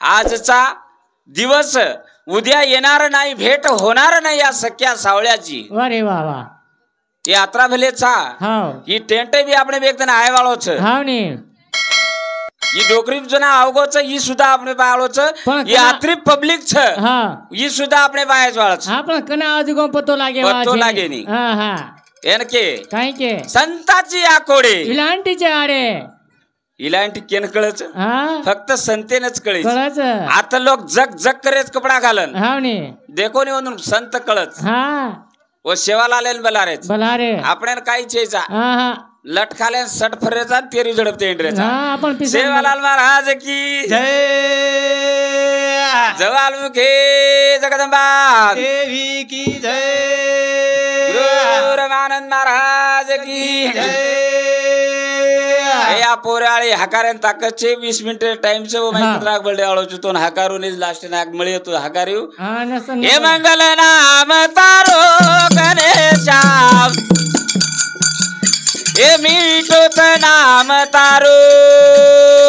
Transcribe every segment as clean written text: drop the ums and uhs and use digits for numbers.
आजचा दिवस उद्या येणार नाही, भेट होणार नाही या सख्या सावळ्याची। वारे वा वा यात्रा भले छा ही टेंट भी આપણે બેકતને આય વાળો છે હાવ ને ઈ ડોકરી જના આવગો છે ઈ સુધા આપણે પાળો છે યાત્રી પબ્લિક છે હા ઈ સુધા આપણે પાય વાળો છે હા પણ કના આજગો પતો લાગે પતો લાગે ની હા હા એન કે કાઈ કે संताची आकोडे इलांटीचे आडे इलांटी केन कळच हा फक्त संतेनच कळेच कळच आता लोक जग जग करेच कपडा घालन हाव ने देखो ने म्हणून संत कळच हा वो सेवालाले बलारेच बलारे आपण काही चेचा हा हा लट खाले सट फरेचा तेरी झडपते इंद्रेचा हा आपण सेवालाल महाराज की जय जवालमुखे जगदंबा देवी की जय गुरु रामानंद महाराज की जय या पोराळे हकारेन ताकचे 20 मिनिट टाइम से वो मैं राग बळडे आळो चुतोन हकारून लास्ट नाग मळी तो हकारियो हा नसन हे मंगल नाम तारो गणेशा हे मीठोच नाम तारो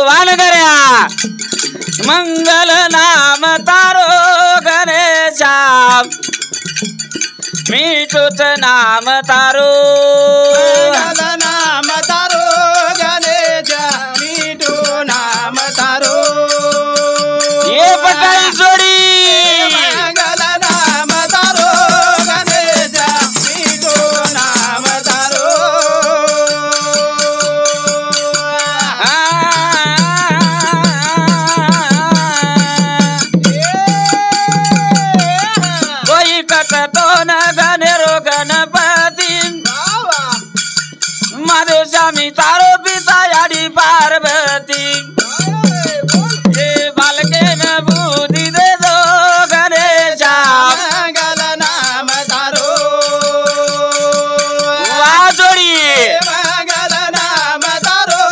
वानगऱ्या मंगल नाम तारो गणेशा मीठोच नाम तारो नाम तारो गणेशा मीठो नाम तारो ये पटाई जोडी मंगल नाम तारो गणेशा मीठो नाम तारो कोई कथतो न गणेरो गणपती माधव स्वामी तारो पिता याडी पार्वती हे बालके न बुद्धी दे दो गणेशा मंगल नाम तारो वाजोडी मंगल नाम तारो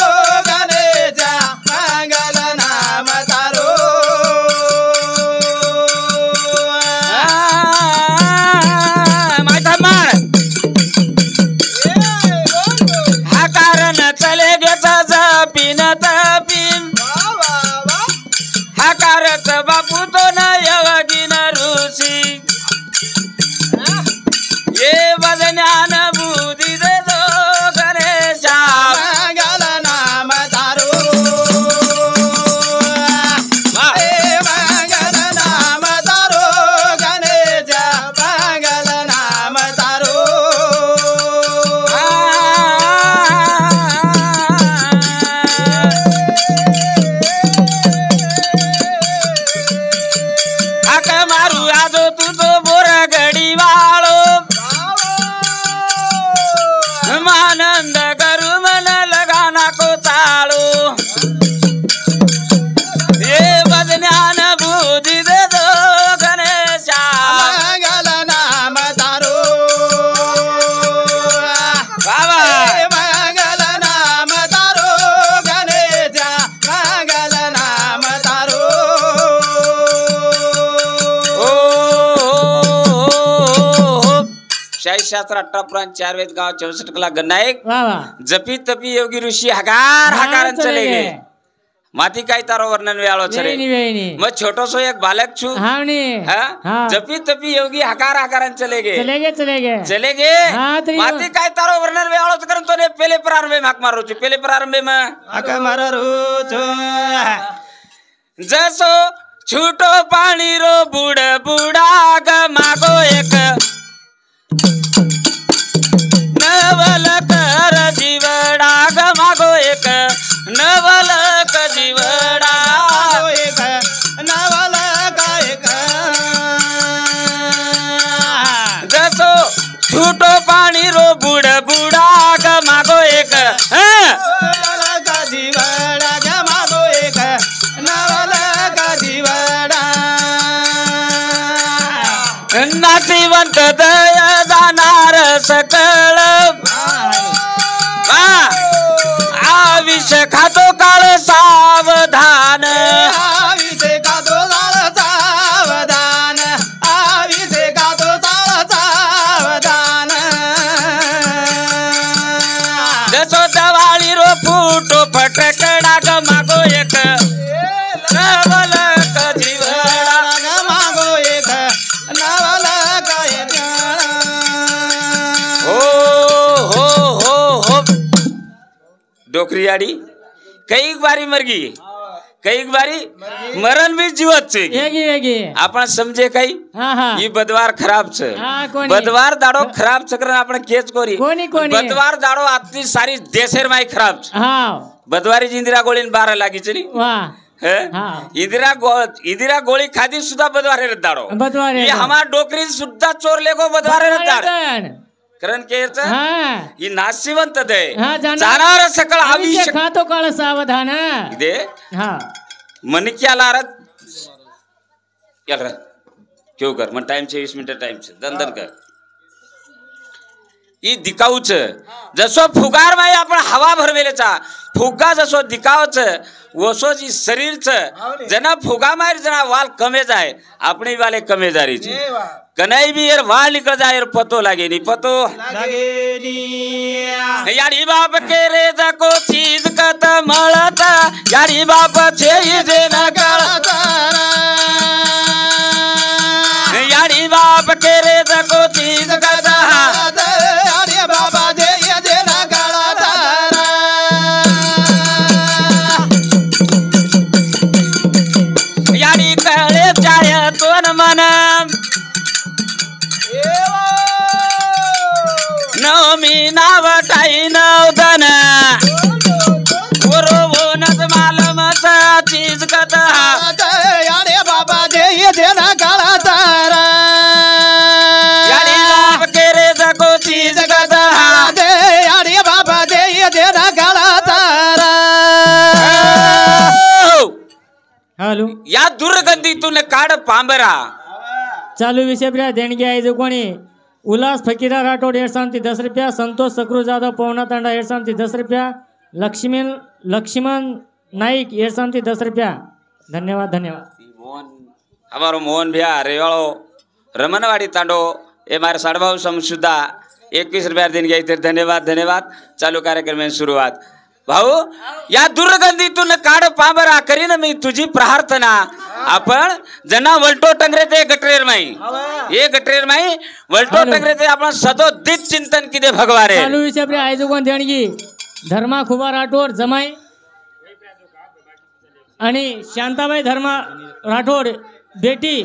गणेशा मंगल नाम तारो माथा मार हा कारण चले गेचा जपिन तपिन हा कारच बापू तो न यवगिन ऋषी ये वजन्यान बुद्धी दे दो गणेशा मंगल नाम तारो मंगल नाम तारो गणेशा मंगल नाम तारो हाक मारू आजो तू तो बोरा गडी वाळो आनंद करू मन लगाना को चाळू हे वजन्यान बुद्धी दे दो गणेशा मंगल नाम तारो बाबा मंगल नाम तारो गणेशा मंगल नाम तारो ओ शाही शास्त्र 18 पुराण 4 वेद गाव 64 कला गन्नायक वा वा जपी तपी योगी ऋषी हकार हकारण चले गए माती काय तारो वर्णन वेळो छरे वेणी वेणी मग छोटोसो एक बालक छु हाव ने हा हाँ। जपी तपी योगी हकार हकारण चले गए चले गए चले गए हाँ, तरी माती काय तारो वर्णन वेळो करन तो ने पहिले प्रारंभे माक मारो छु पहिले प्रारंभे में अकमर रुचो जसो छूटो पाणी रो बुड बुडा ग मागो एक नवल कर जीवडा ग मागो एक नवल क जीवडा एक नवल गायक जसो छूटो पाणी रो बुड बुडा ग मागो एक नवल का जीवड़ा गमागो एक नवल का जीवड़ा नाशिवंत दया जाणार सकळ आविष खातो काळ सावधान आविषे का तो सावधान आविषे का तो सावधान जसो दवाळी रो फुटो फटकडा ग मागो एक नवल नवलक जीवडा मागो एक नवलक हो डोकरी याडी कई बारी मरगी कई बारी मरण भी जीवत छे वेगी वेगी आपण समजे कई हा हा ई बदवार खराब छे कोणी? बदवार दाडो खराब चक्र आपण केच कोरी कोणी? बदवार दाडो आतली सारी देशेर माई खराब छे हा बदवारी इंदिरा गोळीन 12 लागी छे वा हे हा इंदिरा गोळी खादी सुद्धा बदवारे दाडो बदवारे ये हमार डोकरी सुद्धा चोरले को बदवारे दाड कारण केच हा ही नाशिवंत दे हा जाणार सकळ आविष्य खातो काळ सावधान दे हा मनिक्याला यार क्यों कर मन टाइम 20 मिनिट टाइम छे दंदन कर ई दिकाऊच जसो फुगार माई आपण हवा भरवेलेचा फुगा जसो दिकावच वसो जी शरीर छ जना फुगा मार जना वाल कमे जाय अपनी वाले कमे जारी छे कनाई भी यार वाल निकल जाए यार पतो लागे नहीं पतो यारी बाप के रे को चीज कत मळता यारी बाप छे जे न गळता यारी बाप के रे को चीज कत यारी बाबा जे न गळता यारी कळे चाय तोन मन नवमी नावटाई नवदन वरोवनच मालमचा चीज कथा यारे बाबा जे ना काळा तारा याडी बाप केरे जको चीज कथा यारे बाबा जे ना काळा तारा हॅलो या दुर्गंधीतून काढ पांबरा चालू विषय देणगी आहे जो कोणी उल्हास फकीरा राठोड 10 रुपया संतोष सक्रू जाधव पवना तांडा 10 रुपया लक्ष्मण नाईक 10 रुपया धन्यवाद धन्यवाद हमारो मोहन भैया रेवाड़ो रमनवाड़ी तांडो ये हमारे साड़भाव समझुदा 21 रुपया दिन गए धन्यवाद धन्यवाद चालू कार्यक्रम में शुरुआत भाऊ या दुर्गंधीतून काढ पांबरा करीन मी तुझी प्रार्थना आपण जना वलटो टंगरे ते गटरेर माई ये गटरेर माई वलटो टंगरे ते आपण सदोदित चिंतन किदे भगवारे चालू विषय प्रिय आयोजकोन देणगी धर्मा खुबा राठोड जमाई आणि शांताबाई धर्मा राठोड बेटी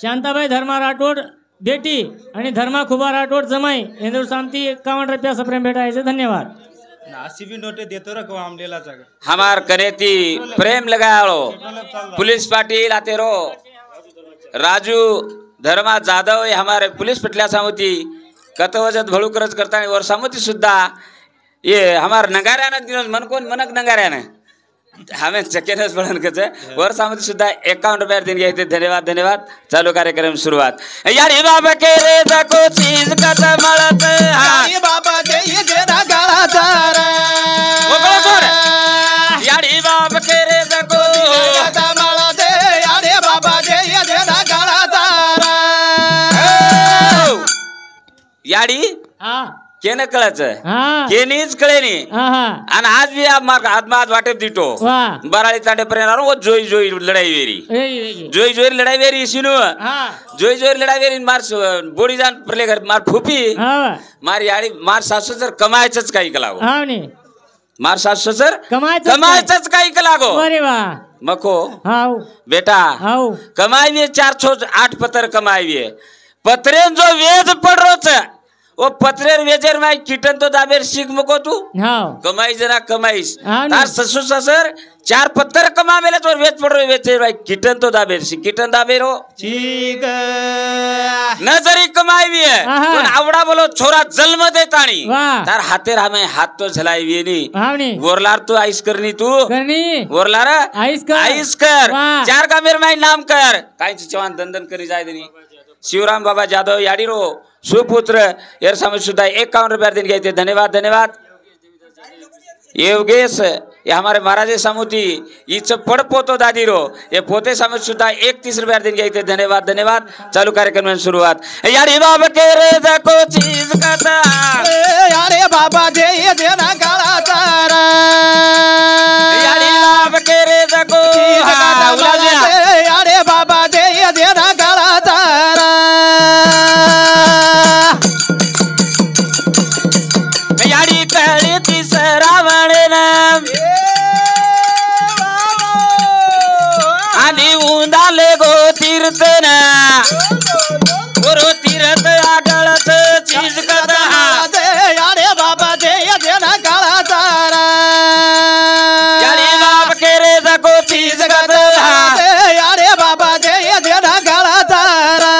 शांताबाई धर्मा राठोड बेटी आणि धर्मा खुबा राठोड जमाई हिंदू शांती 51 रुपया सप्रेम भेटायचे धन्यवाद नासी भी नोटे देतो रखो हम लेला जागा हमार कनेती प्रेम लगायाळो पुलिस पाटिल आते रो राजू धर्मा जाधव हे हमारे पुलिस पटल्या सामती कतवजत भळू करत करता वर सामती सुद्धा ये हमार नगाऱ्यानं दिनस मन कोण मनक नगाऱ्यानं हमें चकेनस बळन कचे वर सामती सुद्धा 51 रुपया दिन घ्यायचे धन्यवाद धन्यवाद चालू कार्यक्रम सुरुवात यारी बाबा के रे जको चीज कत मळत यारी बाबा जे ना काळा तारा ओकळो सोड यारी बाबा के रे जको यारे बाबा जे ना काळा तारा याडी हा केने कळच हा केनीच कळेनी हा हा आणि आज भी आप मार आत्मा वाटे दिटो वा बराळी तांडे पर्यंत वो जोई जोई लढाई वेरी वेगी जोई जोई लढाई वेरी सिनु हा जोई जोई लढाई वेरी मार बोडी जान परले घर मार फुफी हा मार याडी मार सासू जर कमायचंच काही कलागो हा नी मार सासू जर कमायचंच काही कलागो अरे वा मको हाव बेटा हाव कमाईवे 408 पत्र कमाईवे पत्रेन जो वेज पडरोच ओ पत्रेर वेजेर माय किटन तो दाबेर शिक मको तू हाव कमाई जना कमाईस हाव नी. तार ससुर ससर 4 पत्तर कमावेले तो वेच पडरो वेचे भाई किटन तो दाबेर शिक किटन दाबेरो ठीक न जरी कमाईवी है आहा. पण आवडा बोलो छोरा जन्म दे ताणी वाह. तार हाते रामे हात तो झलाईवी नी हाव नी गोरलार तू आईस करनी तू करनी गोरलार आईस कर. आईस कर वाह. 4 का मेर माई नाम कर काईच चवान दंदन करी जाय देनी शिवराम बाबा जाधव याडीरो सुपुत्र यार समझ सुधा 51 रुपया दिन गए थे धन्यवाद धन्यवाद योगेश ये हमारे महाराज समुती इच पड़ पोतो दादी रो ये पोते समझ सुधा 31 रुपया दिन गए थे धन्यवाद धन्यवाद चालू कार्यक्रम में शुरुआत यारी बाबा के रे को चीज कथा यारे बाबा जे ना काळा तारा यारी बाबा के रे को आले गो तीर्थन गुरु तीर्थ आढळत चीज कथा दे अरे बाबा दे देना काळा तारा यारी बाप के रे जगो चीज कथा दे अरे बाबा दे देना काळा तारा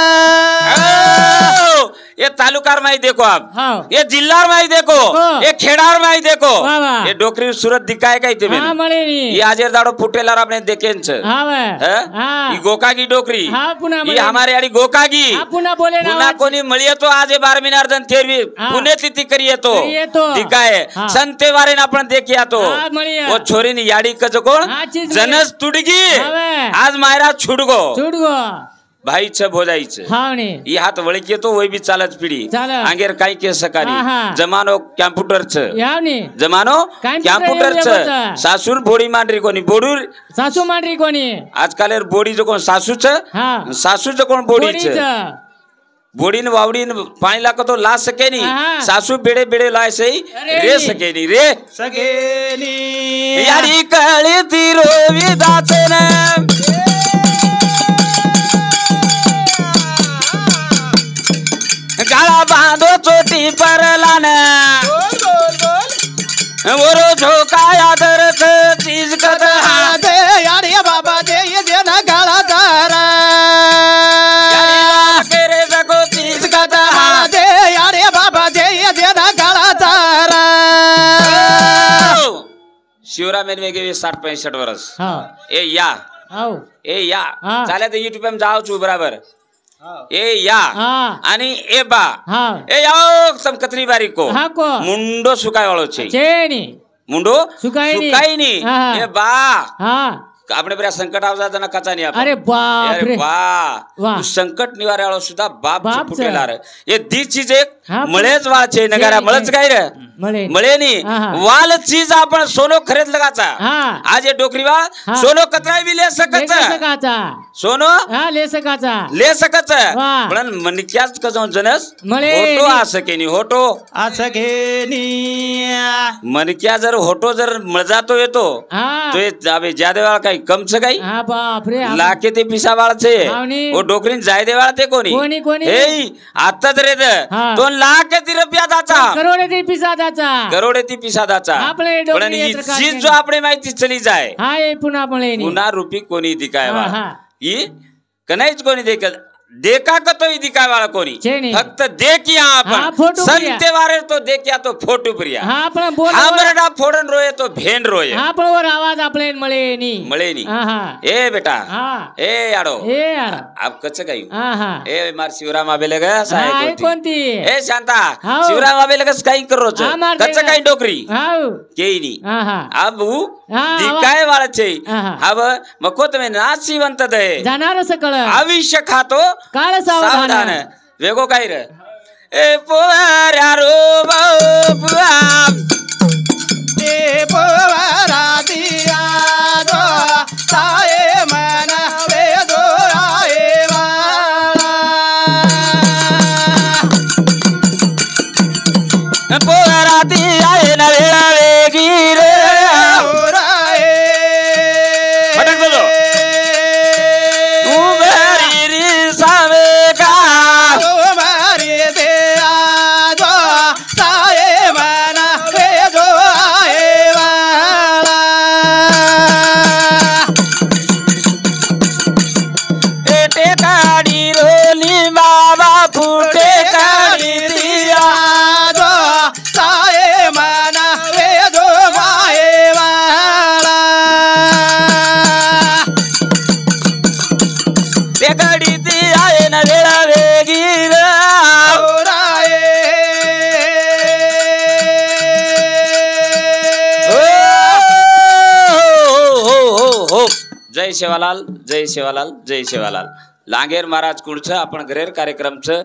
ये तालुकार माही देखो आप हाँ। ये जिल्लार माही देखो हाँ। ये खेडार माही देखो वाह, वाह। ये डोकरी सूरत दिखाए काय ते हा मळे नी ये आजेर दाडो फुटेलार आपने देखेंच हा वे ही गोकागी डोकरी हा पुन्हा ही मळे हमारे याडी गोकागी हा पुन्हा बोले ना पुन्हा कोणी मळी येतो आज 12 मिनार्दन थेरवी हा। पुण्यातली ती करी येतो करी येतो। दिखाए हा। संते वारेन आपण देखी येतो हा, मळी आहे। वो छोरीनी याडी कज कोण हा, चीज जनस तुडगी हा वे। आज मायरा छुडगो चूड गो भाईच भोजाईच हा नी ही हात वळक येतो वय बी चालत पिढी चालत। अंगेर काही के सकाळी हा, हा। जमानो कॅम्प्युटरच याव नी जमानो कॉम्प्युटर कॅम्प्युटरच येऊ येऊ सासूर बोडी मांडरी कोणी बोडूर सासू मांडरी कोणी आजकाल बोडी जो कोण सासूच हा सासूच कोण बोडीच बोडीचं. बोडीन वावडीन पाणी लागतो ला सके नी हा. सासू बेडे बेडे लाय सई अरे रे नी. सके नी रे सगेनी याडी कळी ती रोवी दाचन गाळा बांधो चोटी परलान वरो झोकाया दरच चीज कद दे अरे बाबा दे देना काळा तारा केरे जगो चीज कद दे अरे बाबा दे देना काळा तारा शिवराम ने गेवे 60-65 वर्ष हा ए या आओ ए या हा. चाले तर युट्यूब पे जाओ छु बराबर ए या हा आणि ए बा हा ए याओ सम कतरी बारी को हा को मुंडो सुकाय वाळो छे चेनी मुंडो सुकायनी. सुकायनी हा. ए बा हा આપણે બરા સંકટ આવતા તને કચા નહીં આપે अरे बाप अरे रे वाह वाह. तू संकट निवारे वाळो सुद्धा बाप बाप फुटेला रे ये दी चीज एक हा, मळेच वाळ छे नगारा छे, मळच छे. काय रे मळे मळे नी हा, हा. वाल चीज आपण सोनो खरेद लगाचा हा आज ये डोकरी वाळ हा. सोनो कतराय बी ले सकच लेका सकाचा सोनो हा ले सकाचा ले सकच वाह. पण मनक्याच कजो जनस मळे होटो नी. आ सके नी होटो सगेनी मनक्या जर होटो जर मळजातो येतो हा तो ये जाबे ज्यादा वाळ काही कमच काही हा बाप रे हा. लाके ते पिसा वाळचे हावनी. ओ डोकरीन जाय दे वाळते कोणी कोणी, कोणी? ए आता तर येत हा. 2 लाख ती रुपया दाचा करोडे ते पिसा दाचा करोडे ती पिसा दाचा आपले डोकरी पण ही यंत्र चीज जो आपणे माहिती चली जाय हा ये पुन्हा मळे नी पुन्हा रुपी कोणी दिकाय हा, वाळ हा. ही कनाईच कोणी देखा का तो दिकाय वाळ कोणी छेनी. फक्त देखिया हा, आपण फोटो प्रिया. संते वारे तो देखिया तो फोटो प्रिया हा आपण बोल हमरडा फोडन रोये तो भेन रोये हा पण वर आवाज आपले मळे नी मळे नी हा हा ए बेटा हा ए याडो ए यार आप कच्छ काही हा हा ए मार शिवराम आबेले ग हा साय आहे कोणती कोणती ए शांता हाव. शिवराम आबेले कस काही करोच हा, मार कच्छ देगा. काही डोकरी हाव केईनी हा हा अब हा, दिकाय वाळचे हा, हा. अब मको तुम्ही नाशिवंत दे जाणार सकळ आयुष्य खातो काळ सावधान सावधान वेगो काय रे ए पोरा रो बाबा ते पोवारा दिया दो साये मन वेदो आये वाला पोरा ती आहे ना वेळा वेगी रे पटक बोलो उभरी री सावे का एटे काडी रोली बाबा फुटे काडी दिया ते काडी ती आहे ना वेळा वेगी रे हो जय सेवालाल जय सेवालाल जय सेवालाल लांगेर महाराज कुडचं आपण घरेर कार्यक्रमचं